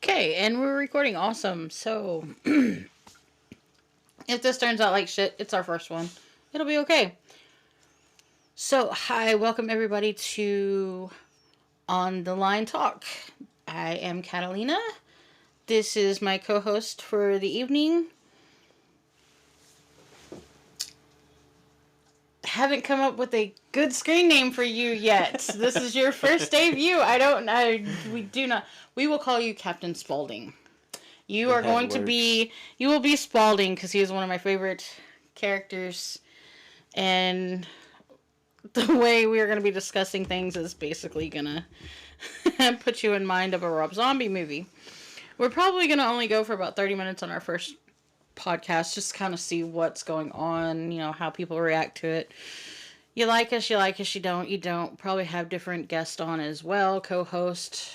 Okay, and we're recording. Awesome. So, if this turns out like shit, it's our first one. It'll be okay. So, hi, welcome everybody to On the Line Talk. I am Catalina. This is my co-host for the evening. Haven't come up with a good screen name for you yet. This is your first debut. We will call you Captain Spaulding. You will be Spaulding because he is one of my favorite characters. And the way we are going to be discussing things is basically going to put you in mind of a Rob Zombie movie. We're probably going to only go for about 30 minutes on our first podcast, just kind of see what's going on, how people react to it. You like us, you don't, you don't. Probably have different guests on as well, co-host.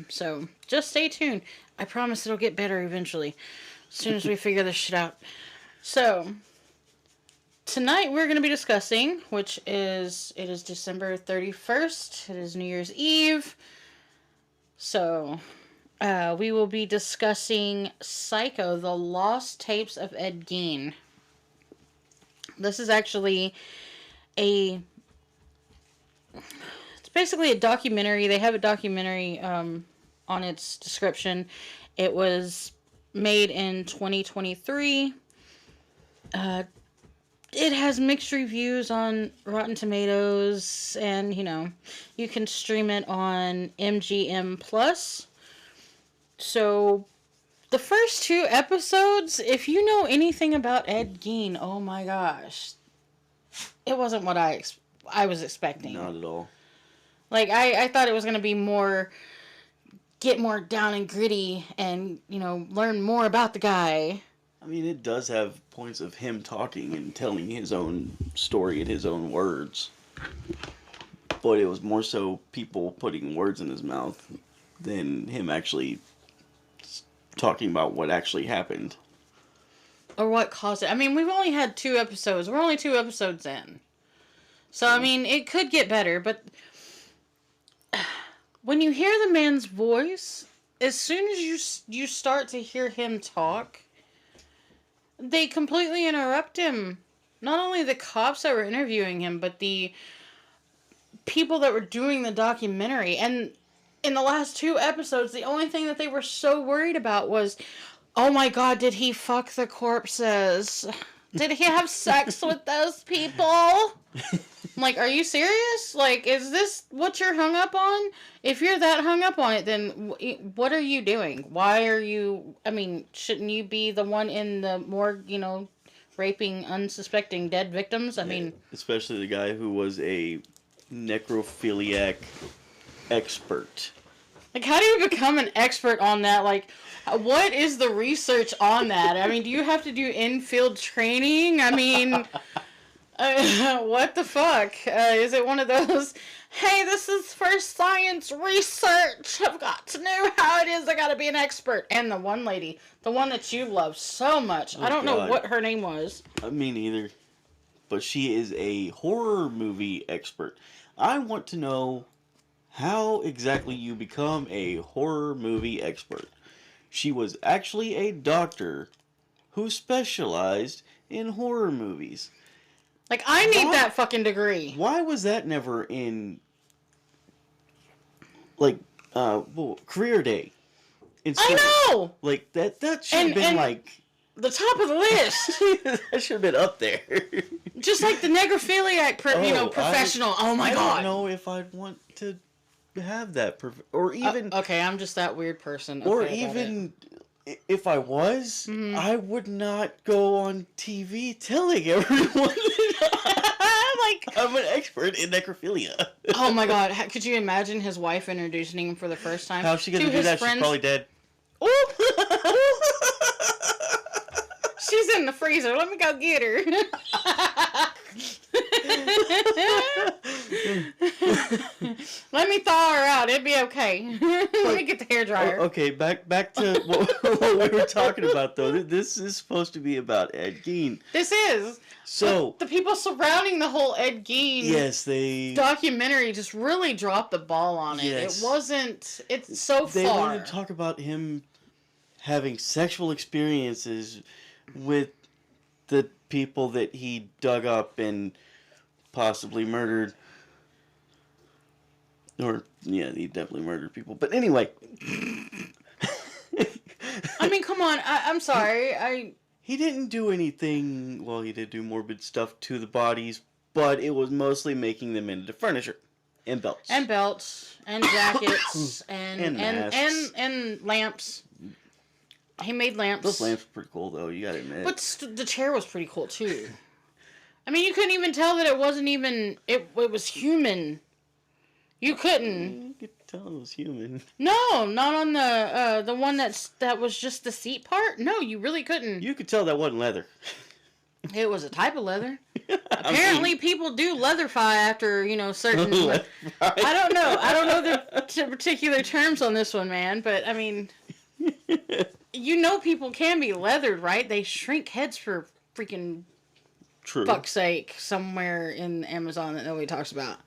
So just stay tuned. I promise it'll get better eventually, as soon as we figure this shit out. So, tonight we're going to be discussing, it is December 31st. It is New Year's Eve. So, we will be discussing Psycho, The Lost Tapes of Ed Gein. This is actually it's basically a documentary. They have a documentary on its description. It was made in 2023. It has mixed reviews on Rotten Tomatoes, and, you can stream it on MGM+. So, the first two episodes, if you know anything about Ed Gein, oh my gosh, it wasn't what I was expecting. Not at all. Like, I thought it was going to be get more down and gritty and, learn more about the guy. I mean, it does have points of him talking and telling his own story in his own words. But it was more so people putting words in his mouth than him actually talking about what actually happened. Or what caused it. I mean, we've only had 2 episodes. We're only 2 episodes in. So, I mean, it could get better, but when you hear the man's voice, as soon as you start to hear him talk, they completely interrupt him. Not only the cops that were interviewing him, but the people that were doing the documentary. And in the last 2 episodes, the only thing that they were so worried about was, oh my god, did he fuck the corpses? Did he have sex with those people? I'm like, are you serious? Like, is this what you're hung up on? If you're that hung up on it, then what are you doing? Why are you... I mean, shouldn't you be the one in the morgue, raping unsuspecting dead victims? I mean... Especially the guy who was a necrophiliac expert. Like, how do you become an expert on that? Like, what is the research on that? I mean, do you have to do in-field training? I mean... what the fuck? Is it one of those, hey, this is for science research, I've got to know how it is, I gotta be an expert. And the one lady, the one that you love so much, I don't know what her name was. Me neither. But she is a horror movie expert. I want to know how exactly you become a horror movie expert. She was actually a doctor who specialized in horror movies. Like, I need that fucking degree. Why was that never in, career day? I know! Like, that should have been, the top of the list. That should have been up there. Just like the necrophiliac, professional. Oh my god. I don't know if I'd want to have that, or even... okay, I'm just that weird person. Okay, or even... If I was, I would not go on TV telling everyone I'm an expert in necrophilia. Oh my god, could you imagine his wife introducing him for the first time? How's she gonna do that? Friends? She's probably dead. Ooh. She's in the freezer. Let me go get her. Let me thaw her out. It'd be okay. Let me get the hairdryer. Okay, back to what we were talking about, though. This is supposed to be about Ed Gein. This is. So but the people surrounding the whole Ed Gein documentary just really dropped the ball on it. Yes. It wasn't. It's so they far. wanted to talk about him having sexual experiences with the people that he dug up and possibly murdered. Or, yeah, he definitely murdered people. But anyway. I mean, come on. I'm sorry. He didn't do anything. Well, he did do morbid stuff to the bodies, but it was mostly making them into furniture. And belts. And belts. And jackets. and masks. And lamps. He made lamps. Those lamps were pretty cool, though. You gotta admit. But the chair was pretty cool, too. I mean, you couldn't even tell that it wasn't even... It was human. You couldn't. You could tell it was human. No, not on the one that was just the seat part. No, you really couldn't. You could tell that wasn't leather. It was a type of leather. Apparently, people do leatherify after certain. I don't know. I don't know the particular terms on this one, man. But I mean, people can be leathered, right? They shrink heads for freaking fuck's sake somewhere in Amazon that nobody talks about.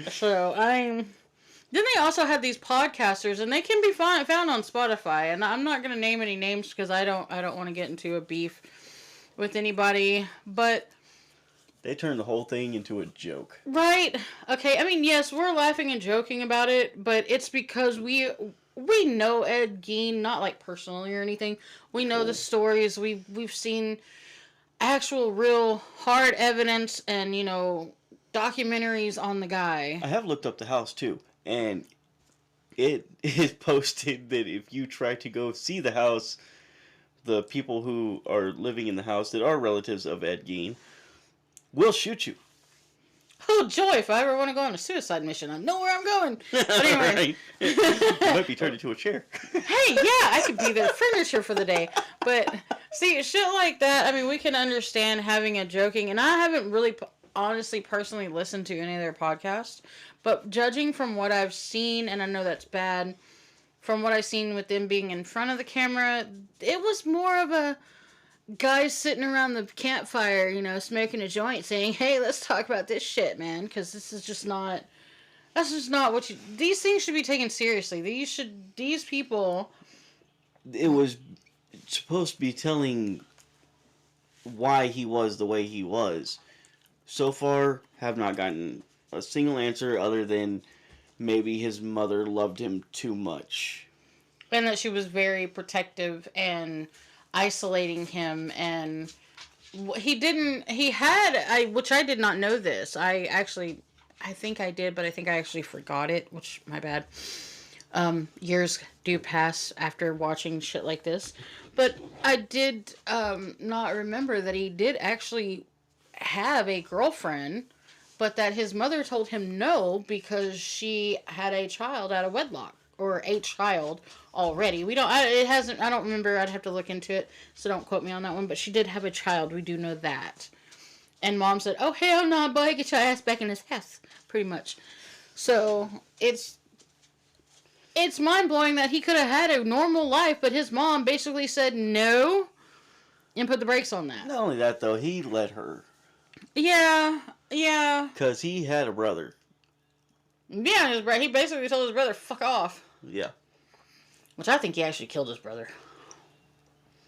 So then they also have these podcasters, and they can be found on Spotify. And I'm not gonna name any names because I don't want to get into a beef with anybody. But they turned the whole thing into a joke, right? Okay, I mean, yes, we're laughing and joking about it, but it's because we know Ed Gein, not like personally or anything. We know the stories. We've seen actual, real, hard evidence and, documentaries on the guy. I have looked up the house, too, and it is posted that if you try to go see the house, the people who are living in the house that are relatives of Ed Gein will shoot you. Oh, joy, if I ever want to go on a suicide mission, I know where I'm going. But anyway. You might be turned into a chair. Hey, yeah, I could be their furniture for the day. But, see, shit like that, I mean, we can understand having a joking, and I haven't really, honestly, personally listened to any of their podcasts, but judging from what I've seen, and I know that's bad, from what I've seen with them being in front of the camera, it was more of a guys sitting around the campfire, smoking a joint, saying, "Hey, let's talk about this shit, man," because this is just not. That's just not what you. These things should be taken seriously. These people. It was supposed to be telling why he was the way he was. So far, have not gotten a single answer other than maybe his mother loved him too much, and that she was very protective and isolating him, and which I did not know this. I think I did, but I think I actually forgot it, which, my bad. Years do pass after watching shit like this, but I did not remember that he did actually have a girlfriend, but that his mother told him no because she had a child out of wedlock, or a child already. I don't remember. I'd have to look into it, so don't quote me on that one, but she did have a child. We do know that. And Mom said, "Oh, hell no, boy, get your ass back in his house," pretty much. So, it's mind-blowing that he could have had a normal life, but his mom basically said no and put the brakes on that. Not only that, though, he let her. Yeah. Because he had a brother. Yeah, he basically told his brother, "Fuck off." Yeah. Which I think he actually killed his brother.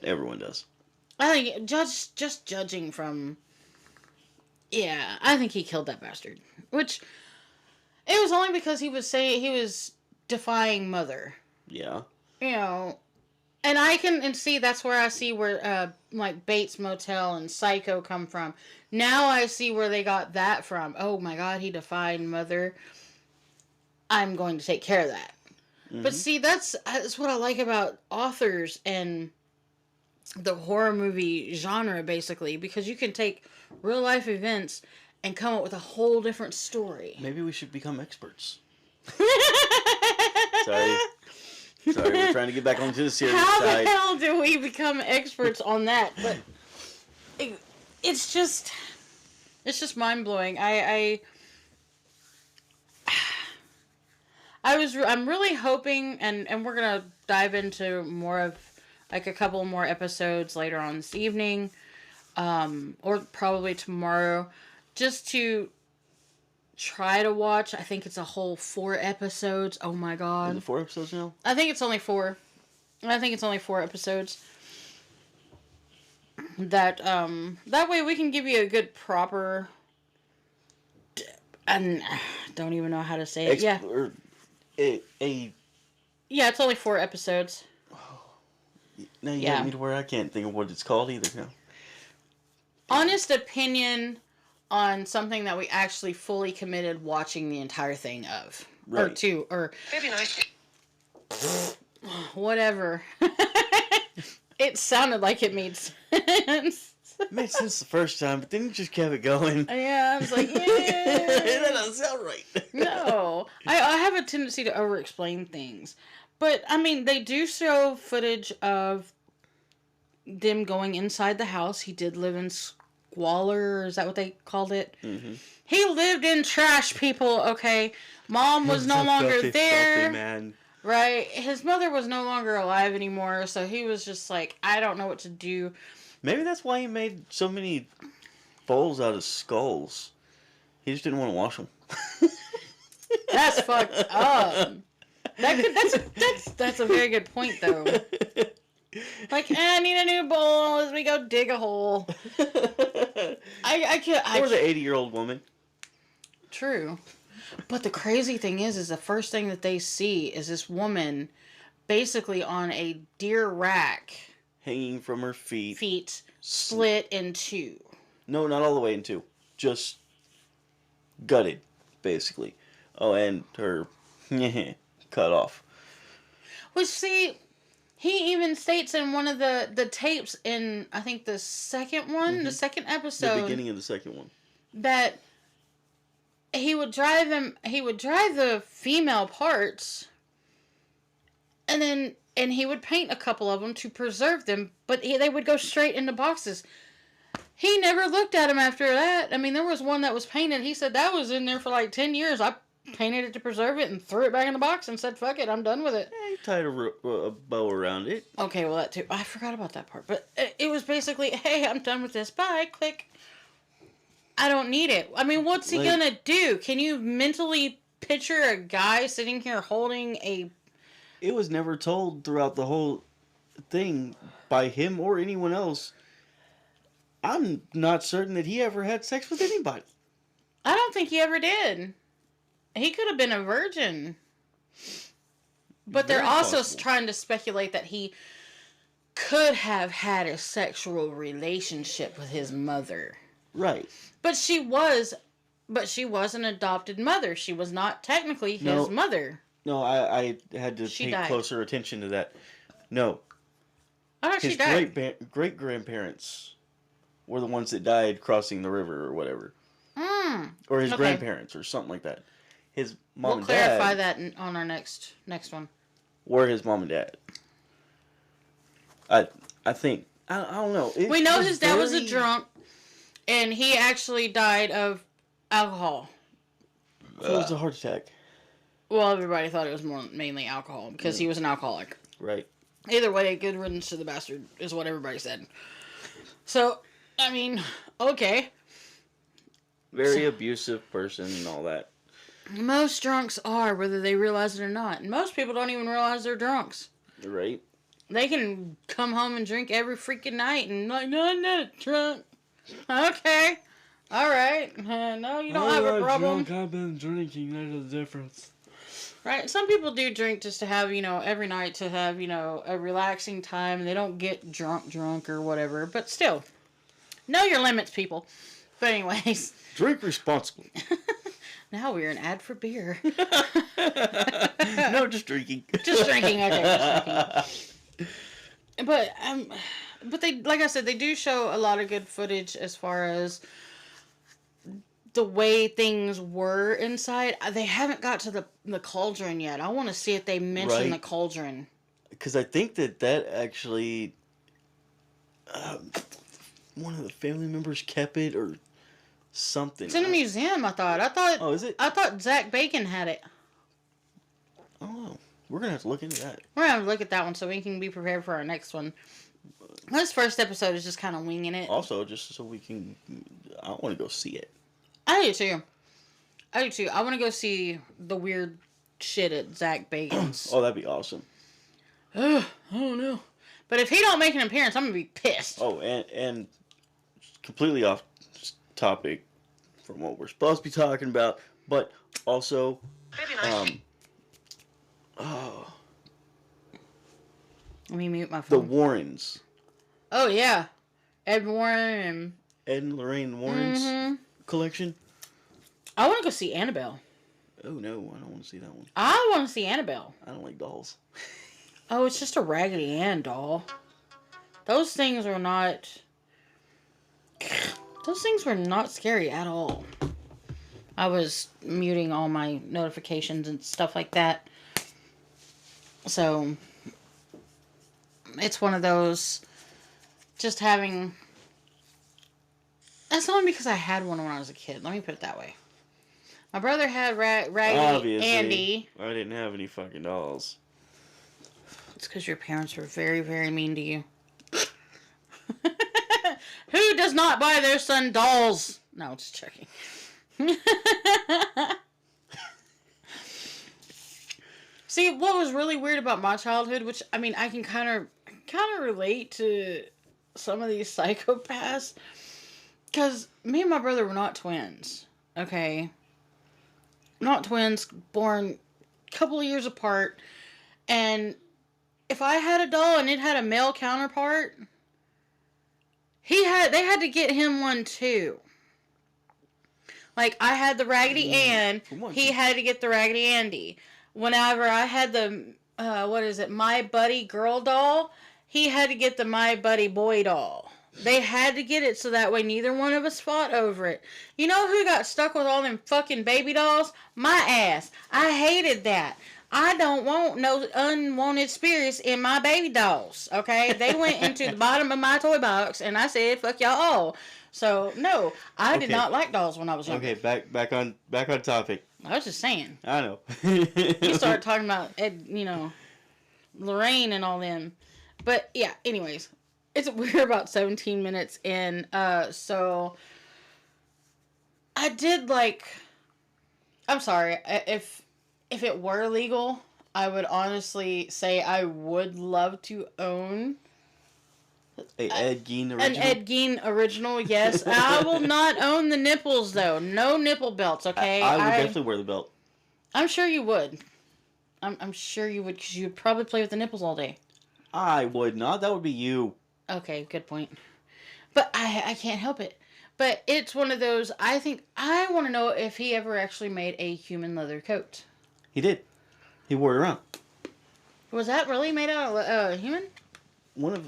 Everyone does. I think, just judging from... Yeah, I think he killed that bastard. Which, it was only because he was defying mother. Yeah. And see, that's where I see where, like, Bates Motel and Psycho come from. Now I see where they got that from. Oh my god, he defied mother. I'm going to take care of that. Mm-hmm. But see, that's what I like about authors and the horror movie genre, basically, because you can take real life events and come up with a whole different story. Maybe we should become experts. Sorry, we're trying to get back onto the serious side. How the hell do we become experts on that? But it's just... It's just mind blowing. I'm really hoping, and we're gonna dive into more of like a couple more episodes later on this evening, or probably tomorrow, just to try to watch. I think it's a whole 4 episodes. Oh my god! Is it 4 episodes now? I think it's only 4. I think it's only 4 episodes. That way we can give you a good proper. And don't even know how to say it. Yeah. Yeah, it's only 4 episodes. Now you got me to where I can't think of what it's called either now. Honest opinion on something that we actually fully committed watching the entire thing of. Right. Or two, or... Very nice. Whatever. It sounded like it made sense. It made sense the first time, but then you just kept it going. Yeah, I was like, yeah. That doesn't sound right. No. I have a tendency to over-explain things. But, I mean, they do show footage of them going inside the house. He did live in squalor, is that what they called it? Mm-hmm. He lived in trash, people, okay? Mom was no longer there. Filthy man. Right? His mother was no longer alive anymore, so he was just like, I don't know what to do. Maybe that's why he made so many bowls out of skulls. He just didn't want to wash them. That's fucked up. That's a very good point, though. Like, I need a new bowl as we go dig a hole. I can't. Or the 80-year-old woman. True. But the crazy thing is the first thing that they see is this woman basically on a deer rack. Hanging from her feet. Feet split in two. No, not all the way in two. Just gutted, basically. Oh, and her cut off. Which, see, he even states in one of the tapes in, I think, the second one, the second episode. The beginning of the second one. That he would drive the female parts, and he would paint a couple of them to preserve them, but they would go straight into boxes. He never looked at them after that. I mean, there was one that was painted. He said that was in there for like 10 years. I painted it to preserve it and threw it back in the box and said, fuck it, I'm done with it. Yeah, he tied a bow around it. Okay, well, that too. I forgot about that part. But it was basically, hey, I'm done with this. Bye. Click. I don't need it. I mean, what's he gonna do? Can you mentally picture a guy sitting here holding a... It was never told throughout the whole thing by him or anyone else. I'm not certain that he ever had sex with anybody. I don't think he ever did. He could have been a virgin. But they're also trying to speculate that he could have had a sexual relationship with his mother. Right. But she was an adopted mother. She was not technically his mother. No, I had to pay closer attention to that. No. I thought she died. His great-grandparents were the ones that died crossing the river or whatever. Or his grandparents or something like that. His mom and dad... We'll clarify that on our next one. Were his mom and dad. I think... I don't know. We know his dad was a drunk, and he actually died of alcohol. So it was a heart attack. Well, everybody thought it was mainly alcohol, because he was an alcoholic. Right. Either way, good riddance to the bastard, is what everybody said. So, I mean, okay. Very abusive person and all that. Most drunks are, whether they realize it or not. And most people don't even realize they're drunks. Right. They can come home and drink every freaking night and like, no, I'm not drunk. Okay. Alright. No, you don't have a problem. Drunk, I've been drinking. There's a difference. Right. Some people do drink just to have, every night to have, a relaxing time. And they don't get drunk or whatever. But still, know your limits, people. But anyways. Drink responsibly. Now we're an ad for beer. No, just drinking. Just drinking, okay. Just drinking. But they, like I said, they do show a lot of good footage as far as the way things were inside. They haven't got to the cauldron yet. I want to see if they mention the cauldron. Because I think that actually one of the family members kept it or something. It's in a museum, I thought. Oh, is it? I thought Zach Bacon had it. Oh, we're going to have to look into that. We're going to have to look at that one so we can be prepared for our next one. This first episode is just kind of winging it. Also, just so we can... I want to go see it. I do too. I want to go see the weird shit at Zach Bacon's. Oh, that'd be awesome. I don't know. But if he don't make an appearance, I'm going to be pissed. Oh, and completely off topic from what we're supposed to be talking about, but also... Let me mute my The phone. Warrens. Oh, yeah. Ed Warren and... Ed and Lorraine Warren's collection. I want to go see Annabelle. Oh, no, I don't want to see that one. I want to see Annabelle. I don't like dolls. Oh, it's just a Raggedy Ann doll. Those things are not... Those things were not scary at all. I was muting all my notifications and stuff like that. So... It's one of those... Just having... That's only because I had one when I was a kid. Let me put it that way. My brother had Raggedy Obviously, Andy. I didn't have any fucking dolls. It's because your parents were very, very mean to you. Who does not buy their son dolls? No, just checking. See, what was really weird about my childhood, which, I mean, I can kind of relate to some of these psychopaths, because me and my brother were not twins, okay? Not twins, born a couple of years apart, and if I had a doll and it had a male counterpart, they had to get him one too. Like, I had the Raggedy Ann, he had to get the Raggedy Andy. Whenever I had the, My Buddy girl doll, he had to get the My Buddy boy doll. They had to get it so that way neither one of us fought over it. You know who got stuck with all them fucking baby dolls? My ass. I hated that. I don't want no unwanted spirits in my baby dolls, okay? They went into the bottom of my toy box, and I said, fuck y'all all. So, no, I did not like dolls when I was younger. Okay, back on topic. I was just saying. I know. You started talking about, Lorraine and all them. But, yeah, anyways. We're about 17 minutes in, so I did I'm sorry, if it were legal, I would honestly say I would love to own An Ed Gein original? An Ed Gein original, yes. I will not own the nipples, though. No nipple belts, okay? I would definitely wear the belt. I'm sure you would. I'm sure you would, because you'd probably play with the nipples all day. I would not. That would be you. Okay, good point. But I can't help it. But it's one of those, I want to know if he ever actually made a human leather coat. He did. He wore it around. Was that really made out of a human?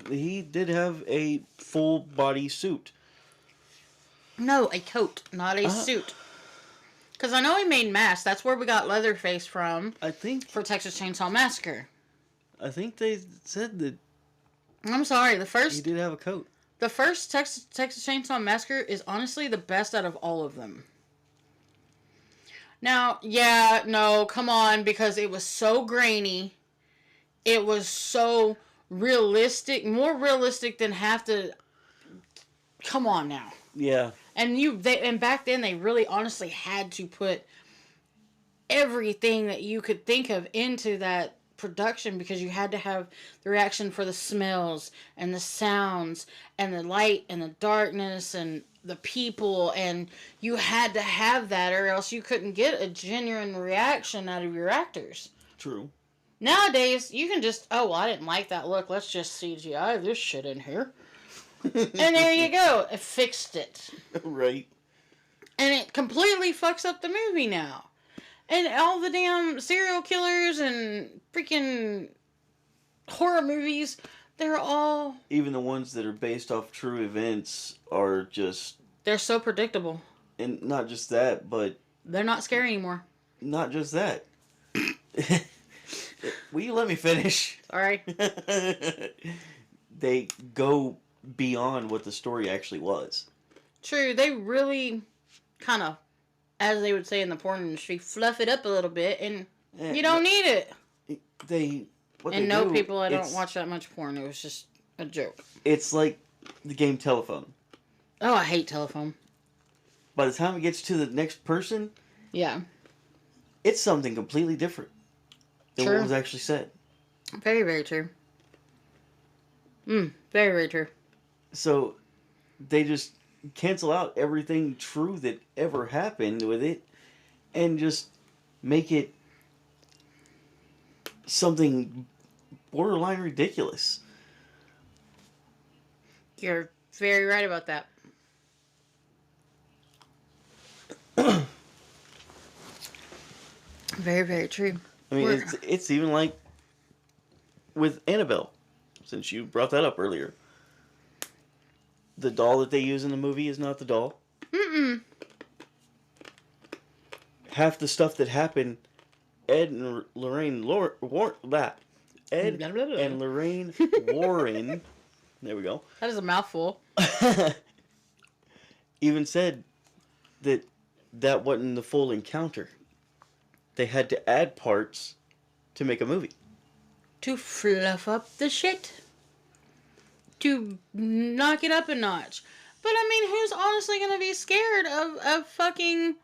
He did have a full body suit. No, a coat, not a suit. Because I know he made masks. That's where we got Leatherface from. I think. For Texas Chainsaw Massacre. I think they said that. I'm sorry, He did have a coat. The first Texas Chainsaw Massacre is honestly the best out of all of them. Now, yeah, no, come on, because it was so grainy. It was so realistic, more realistic than half the... Come on now. Yeah. And back then they really honestly had to put everything that you could think of into that production, because you had to have the reaction for the smells and the sounds and the light and the darkness and the people, and you had to have that or else you couldn't get a genuine reaction out of your actors. True. Nowadays, you can just, I didn't like that look, let's just CGI this shit in here. And there you go. It fixed it. Right. And it completely fucks up the movie now. And all the damn serial killers and freaking horror movies, they're all... Even the ones that are based off true events are just... They're so predictable. And not just that, but... They're not scary anymore. Not just that. Will you let me finish? Sorry. They go beyond what the story actually was. True, they really... kind of, as they would say in the porn industry, fluff it up a little bit, and you No, don't need it. they what And they no, do, people, I don't watch that much porn. It was just a joke. it's like the game telephone. Oh, I hate telephone. By the time it gets to the next person, Yeah. it's something completely different than what was actually said. Very, very true. Very, very true. So they just cancel out everything true that ever happened with it and just make it something borderline ridiculous. You're very right about that. Very, very true. I mean, it's even like with Annabelle, since you brought that up earlier. The doll that they use in the movie is not the doll. Mm-mm. Half the stuff that happened, Ed and Lorraine Ed and Lorraine Warren, there we go. That is a mouthful. Even said that wasn't the full encounter. They had to add parts to make a movie. To fluff up the shit. To knock it up a notch. But I mean, who's honestly going to be scared of a fucking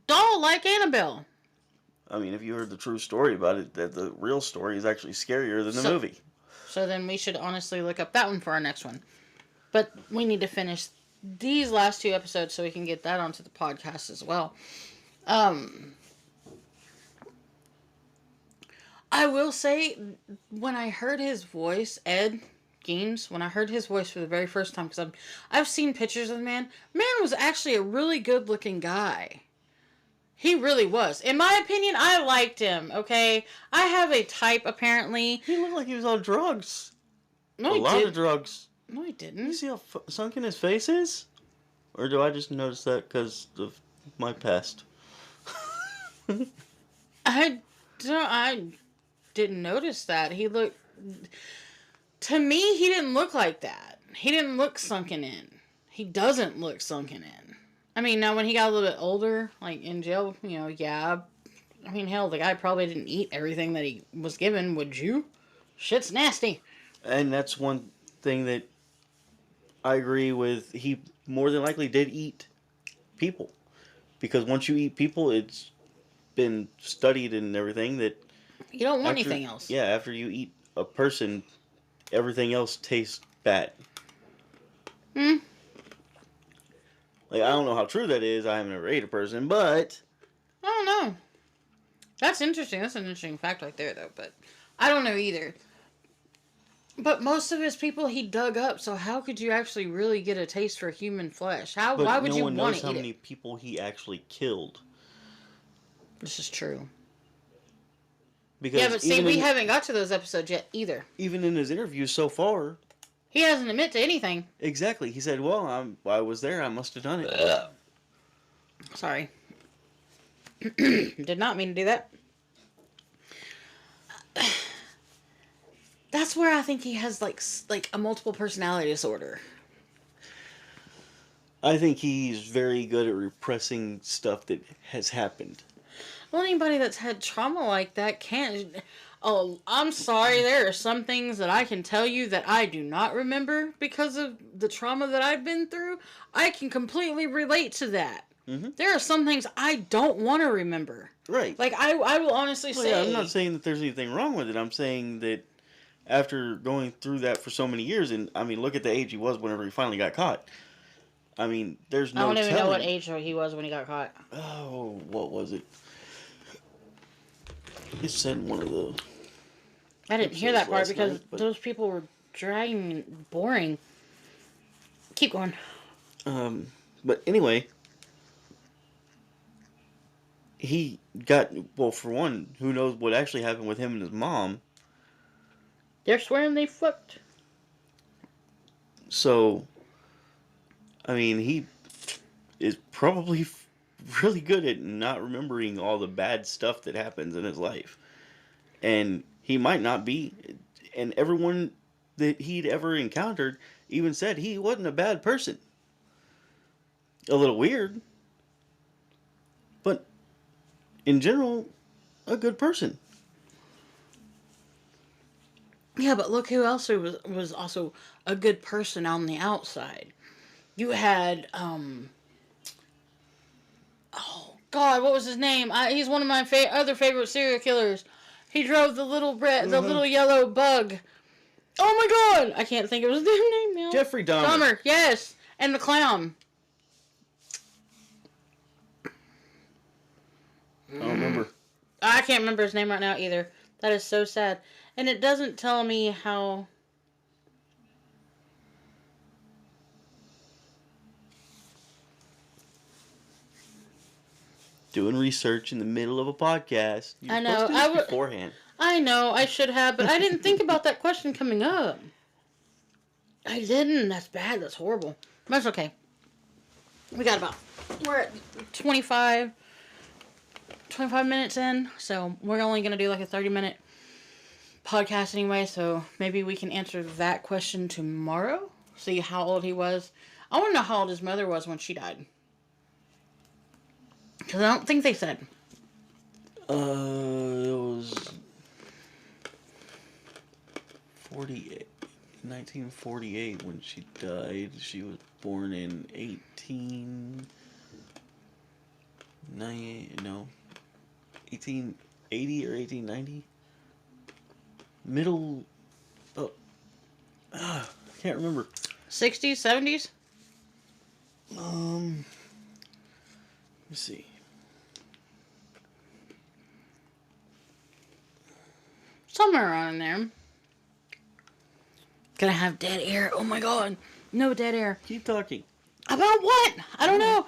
doll like Annabelle? I mean, if you heard the true story about it, that the real story is actually scarier than the movie. So then we should honestly look up that one for our next one. But we need to finish these last 2 episodes so we can get that onto the podcast as well. I will say, when I heard his voice, Ed Gein, when I heard his voice for the very first time, because I've seen pictures of the man was actually a really good looking guy. He really was. In my opinion, I liked him, okay? I have a type, apparently. He looked like he was on drugs. No, a lot of drugs. No, he didn't. You see how sunken his face is? Or do I just notice that because of my past? I didn't notice that. He looked... To me, he didn't look like that. He didn't look sunken in. He doesn't look sunken in. I mean, now when he got a little bit older, like in jail, yeah. I mean, hell, the guy probably didn't eat everything that he was given, would you? Shit's nasty. And that's one thing that I agree with. He more than likely did eat people. Because once you eat people, it's been studied and everything that... You don't want anything else. Yeah, after you eat a person, everything else tastes bad. Like, I don't know how true that is. I haven't ever ate a person, but... I don't know. That's interesting. That's an interesting fact right there, though. But I don't know either. But most of his people he dug up, so how could you actually really get a taste for human flesh? Why would you want to eat it? No one knows how many people he actually killed. This is true. Because yeah, but see, we haven't got to those episodes yet either. Even in his interviews so far, he hasn't admitted to anything. Exactly. He said, "Well, I was there. I must have done it." Sorry. Did not mean to do that. That's where I think he has like a multiple personality disorder. I think he's very good at repressing stuff that has happened. Well, anybody that's had trauma like that can't... Oh, I'm sorry, there are some things that I can tell you that I do not remember because of the trauma that I've been through. I can completely relate to that. Mm-hmm. There are some things I don't want to remember. Right. Like, I will honestly say... Yeah, I'm not saying that there's anything wrong with it. I'm saying that after going through that for so many years, and, I mean, look at the age he was whenever he finally got caught. I mean, there's no telling. I don't even know what age he was when he got caught. Oh, what was it? It said one of the... I didn't hear that part because those people were dragging and boring. Keep going. But anyway, he got... Well, for one, who knows what actually happened with him and his mom. They're swearing they fucked. So, I mean, he is probably really good at not remembering all the bad stuff that happens in his life. And he might not be. And everyone that he'd ever encountered even said he wasn't a bad person. A little weird, in general, a good person. Yeah, but look who else was also a good person on the outside. You had oh God, what was his name? He's one of my other favorite serial killers. He drove the the little yellow bug. Oh my God, I can't think of his damn name now. Jeffrey Dahmer. Dahmer, yes, and the clown. I don't remember. I can't remember his name right now either. That is so sad. And it doesn't tell me how... Doing research in the middle of a podcast. You're I know. supposed to do this beforehand. I know. I should have, but I didn't think about that question coming up. I didn't. That's bad. That's horrible. That's okay. We're at 25 minutes in, so we're only going to do like a 30-minute podcast anyway, so maybe we can answer that question tomorrow. See how old he was. I want to know how old his mother was when she died. Because I don't think they said. It was 1948 when she died. She was born in 1880 or 1890. Middle. I can't remember. 60s, 70s? Let's see. Somewhere around there. Gonna have dead air. Oh my God. No dead air. Keep talking. About what? I don't know.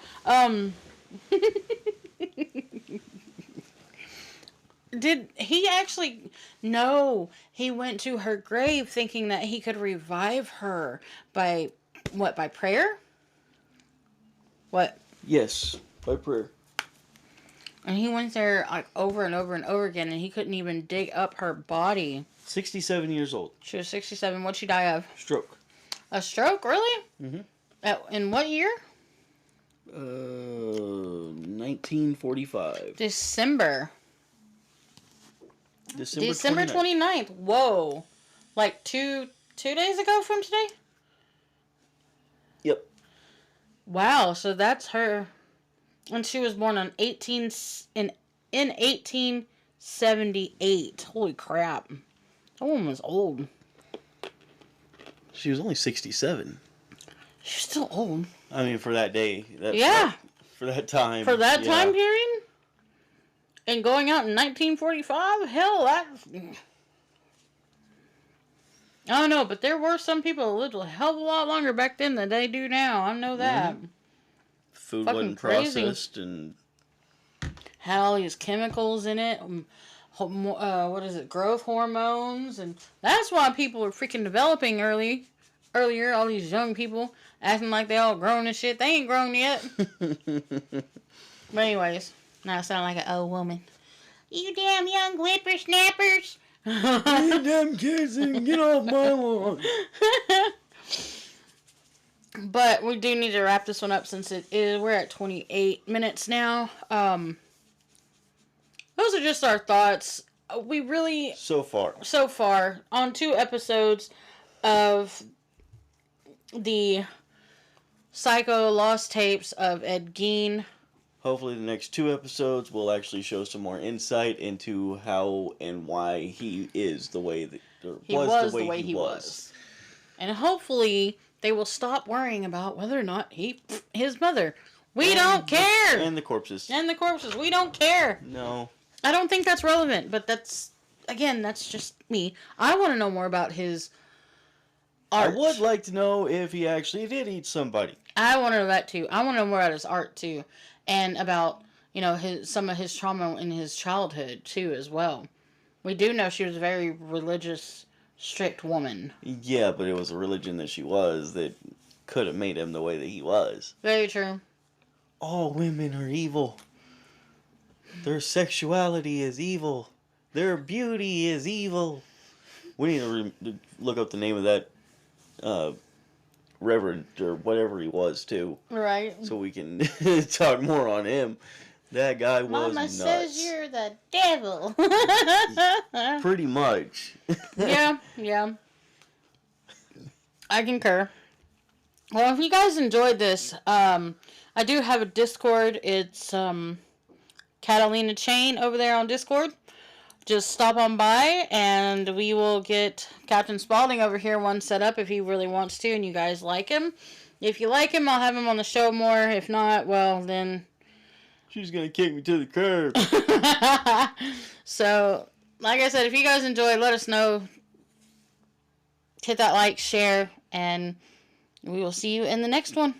Did he actually... No. He went to her grave thinking that he could revive her by... What, by prayer? What? Yes, by prayer. And he went there like over and over and over again, and he couldn't even dig up her body. 67 years old. She was 67. What'd she die of? Stroke. A stroke? Really? Mm-hmm. In what year? 1945. December 29th. 29th. Whoa. Like two days ago from today? Yep. Wow, so that's her. And she was born in 1878. Holy crap. That woman was old. She was only 67. She's still old. I mean, for that day. Yeah. For that time. For that time period? And going out in 1945? Hell, that's... I don't know, but there were some people that lived a hell of a lot longer back then than they do now. I know that. Mm-hmm. Food Fucking wasn't crazy. processed and... Had all these chemicals in it. What is it? Growth hormones. And that's why people are freaking developing earlier. All these young people acting like they all grown and shit. They ain't grown yet. But anyways, now I sound like an old woman. You damn young whippersnappers. You damn kids, get off my lawn. But we do need to wrap this one up since we're at 28 minutes now. Those are just our thoughts. We really... So far, on 2 episodes of the Psycho Lost Tapes of Ed Gein. Hopefully the next 2 episodes will actually show some more insight into how and why he is the way that... He was the way he was. And hopefully they will stop worrying about whether or not his mother. We don't care! And the corpses. We don't care. No. I don't think that's relevant, but that's just me. I want to know more about his art. I would like to know if he actually did eat somebody. I want to know that too. I want to know more about his art too. And about, some of his trauma in his childhood too as well. We do know she was a very religious, strict woman. Yeah, but it was a religion that she was that could have made him the way that he was. Very true. All women are evil. Their sexuality is evil. Their beauty is evil. We need to look up the name of that reverend or whatever he was too. Right. So we can talk more on him. That guy was Mama nuts. says you're the devil. Pretty much. Yeah. I concur. Well, if you guys enjoyed this, I do have a Discord. It's Catalina Chain over there on Discord. Just stop on by and we will get Captain Spaulding over here one set up if he really wants to and you guys like him. If you like him, I'll have him on the show more. If not, well, then... She's going to kick me to the curb. So, like I said, if you guys enjoyed, let us know. Hit that like, share, and we will see you in the next one.